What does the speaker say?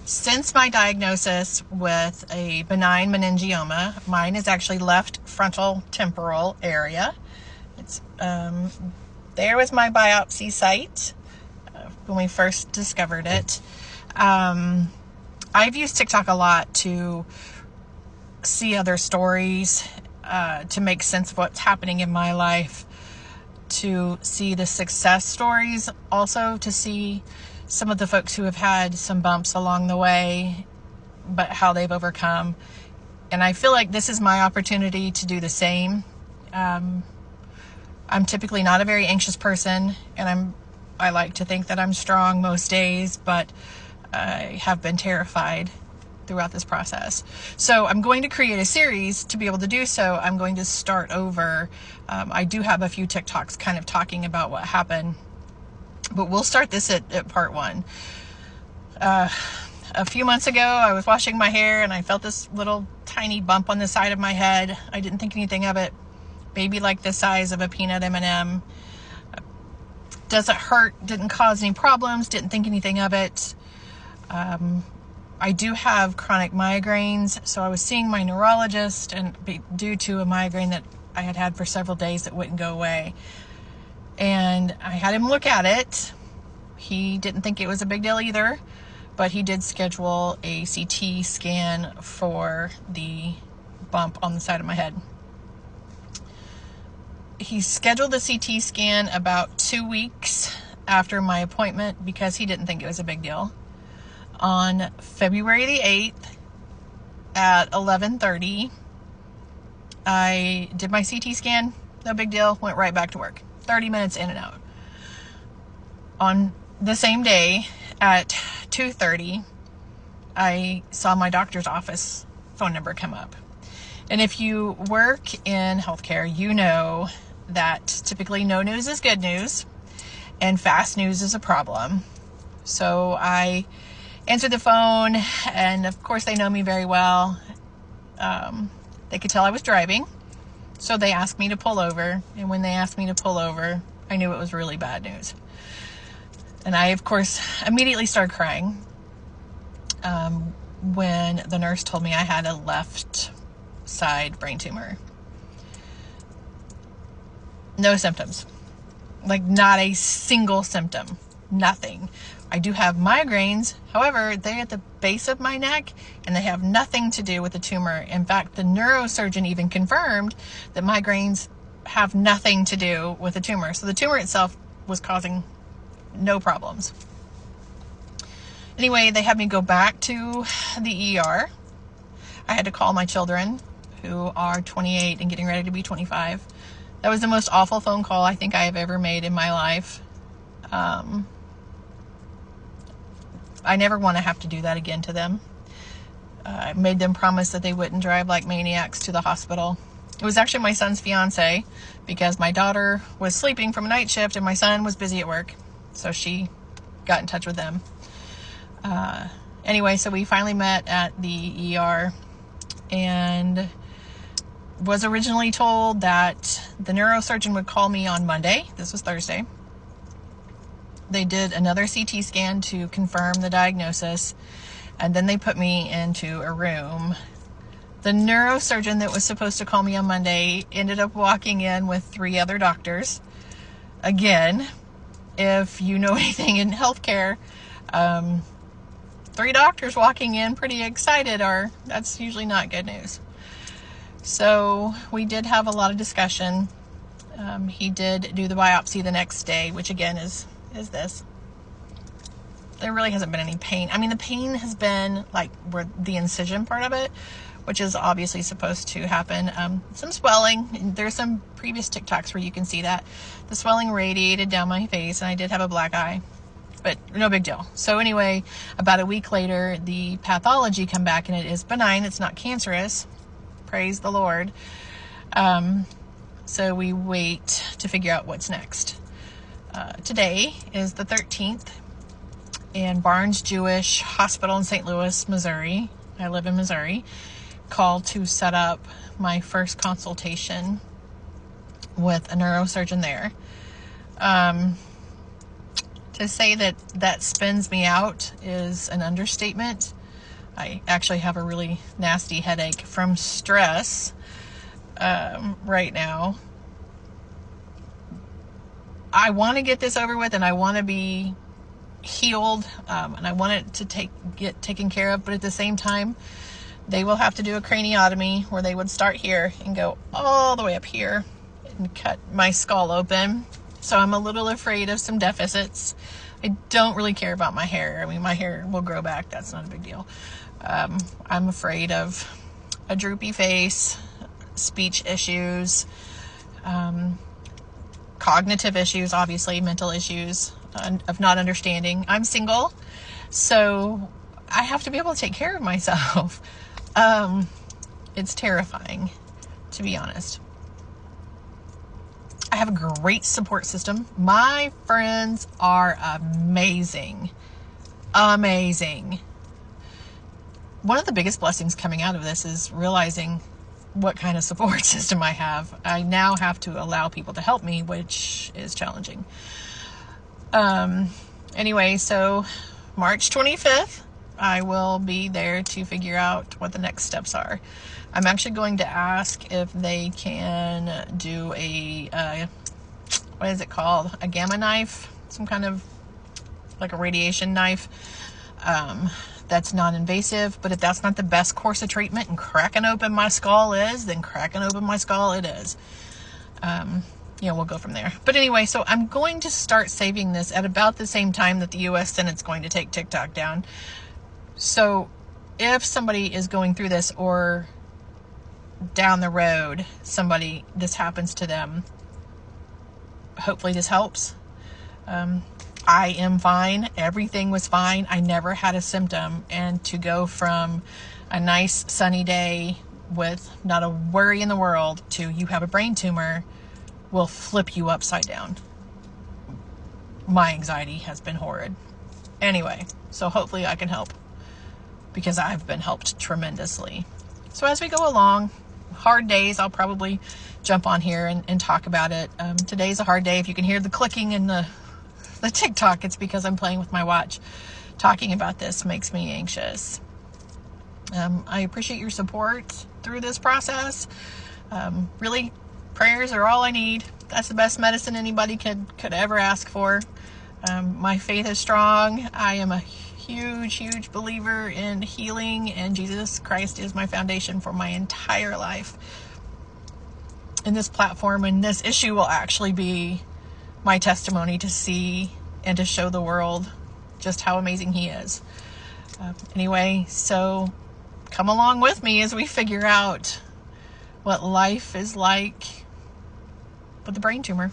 Since my diagnosis with a benign meningioma, mine is actually left frontal temporal area. It's there was my biopsy site when we first discovered it. I've used TikTok a lot to see other stories, to make sense of what's happening in my life, to see the success stories, also to see some of the folks who have had some bumps along the way, but how they've overcome. And I feel like this is my opportunity to do the same. I'm typically not a very anxious person, and I like to think that I'm strong most days, but I have been terrified throughout this process. So I'm going to create a series to be able to do so. I'm going to start over. I do have a few TikToks kind of talking about what happened, but we'll start this at part 1. A few months ago, I was washing my hair and I felt this little tiny bump on the side of my head. I didn't think anything of it. Maybe like the size of a peanut M&M. Doesn't hurt, didn't cause any problems, didn't think anything of it. I do have chronic migraines, so I was seeing my neurologist, and due to a migraine that I had had for several days that wouldn't go away. And I had him look at it. He didn't think it was a big deal either, but he did schedule a CT scan for the bump on the side of my head. He scheduled the CT scan about 2 weeks after my appointment because he didn't think it was a big deal. On February the 8th at 11:30, I did my CT scan, no big deal, went right back to work. 30 minutes in and out. On the same day at 2:30, I saw my doctor's office phone number come up. And if you work in healthcare, you know that typically no news is good news and fast news is a problem. So I answered the phone, and of course they know me very well. They could tell I was driving, so they asked me to pull over. And when they asked me to pull over, I knew it was really bad news. And I, of course, immediately started crying when the nurse told me I had a left side brain tumor. No symptoms. Like, not a single symptom. Nothing. I do have migraines. However, they're at the base of my neck, and they have nothing to do with the tumor. In fact, the neurosurgeon even confirmed that migraines have nothing to do with the tumor. So the tumor itself was causing no problems. Anyway, they had me go back to the ER. I had to call my children, who are 28 and getting ready to be 25. That was the most awful phone call I think I have ever made in my life. I never want to have to do that again to them. I made them promise that they wouldn't drive like maniacs to the hospital. It was actually my son's fiance, because my daughter was sleeping from a night shift and my son was busy at work. So she got in touch with them. Anyway, so we finally met at the ER and was originally told that the neurosurgeon would call me on Monday. This was Thursday. They did another CT scan to confirm the diagnosis, and then they put me into a room. The neurosurgeon that was supposed to call me on Monday ended up walking in with 3 other doctors. Again, if you know anything in healthcare, 3 doctors walking in pretty excited, that's usually not good news. So we did have a lot of discussion. He did do the biopsy the next day, which again is this. There really hasn't been any pain. I mean, the pain has been like where the incision part of it, which is obviously supposed to happen. Some swelling. There's some previous TikToks where you can see that. The swelling radiated down my face, and I did have a black eye, but no big deal. So anyway, about a week later, the pathology come back, and it is benign. It's not cancerous. Praise the Lord. So we wait to figure out what's next. Today is the 13th, and Barnes Jewish Hospital in St. Louis, Missouri, I live in Missouri, called to set up my first consultation with a neurosurgeon there. To say that spins me out is an understatement. I actually have a really nasty headache from stress right now. I want to get this over with, and I want to be healed, and I want it to get taken care of, but at the same time, they will have to do a craniotomy where they would start here and go all the way up here and cut my skull open. So I'm a little afraid of some deficits. I don't really care about my hair. I mean, my hair will grow back. That's not a big deal. I'm afraid of a droopy face, speech issues, cognitive issues, obviously, mental issues of not understanding. I'm single, so I have to be able to take care of myself. It's terrifying, to be honest. I have a great support system. My friends are amazing. Amazing. One of the biggest blessings coming out of this is realizing what kind of support system I have. I now have to allow people to help me, which is challenging. Anyway, so March 25th, I will be there to figure out what the next steps are. I'm actually going to ask if they can do a, what is it called? A gamma knife? Some kind of, like a radiation knife. That's non-invasive, but if that's not the best course of treatment and cracking open my skull is, then cracking open my skull it is. We'll go from there. But anyway, so I'm going to start saving this at about the same time that the U.S. Senate's going to take TikTok down. So if somebody is going through this, or down the road, this happens to them, hopefully this helps. I am fine. Everything was fine. I never had a symptom. And to go from a nice sunny day with not a worry in the world to you have a brain tumor will flip you upside down. My anxiety has been horrid. Anyway, so hopefully I can help, because I've been helped tremendously. So as we go along, hard days, I'll probably jump on here and talk about it. Today's a hard day. If you can hear the clicking in the TikTok, it's because I'm playing with my watch. Talking about this makes me anxious. I appreciate your support through this process. Really, prayers are all I need. That's the best medicine anybody could ever ask for. My faith is strong. I am a huge believer in healing, and Jesus Christ is my foundation for my entire life. And this platform and this issue will actually be my testimony to see and to show the world just how amazing He is. Anyway, so come along with me as we figure out what life is like with the brain tumor.